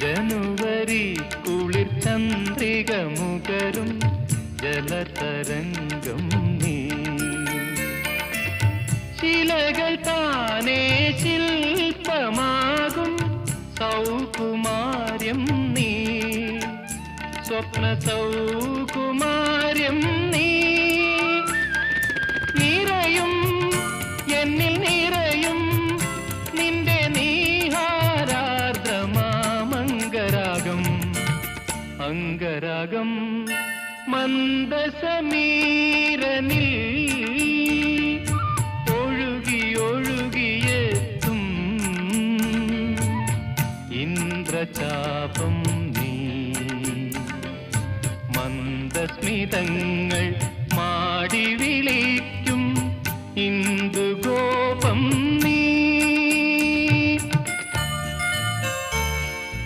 ജനുവരി കുളിർ ചന്ദ്രിക മുകരും ജലതരംഗം നീ. ശിലകൾ താനേ ശില്പമാകും സൗകുമാര്യം നീ. സ്വപ്ന സൗകുമാര്യം നീ. നിറയും എന്നിൽ നിറയും നിന്റെ നീഹാരാർദ്രമാമംഗരാഗം. അംഗരാഗം മന്ദസമീരനിൽ ഒഴുകി ഒഴുകിയെത്തും ഇന്ദ്രചാപം നീ. മന്ദസ്മിതങ്ങൾ മാടി വിളിക്കും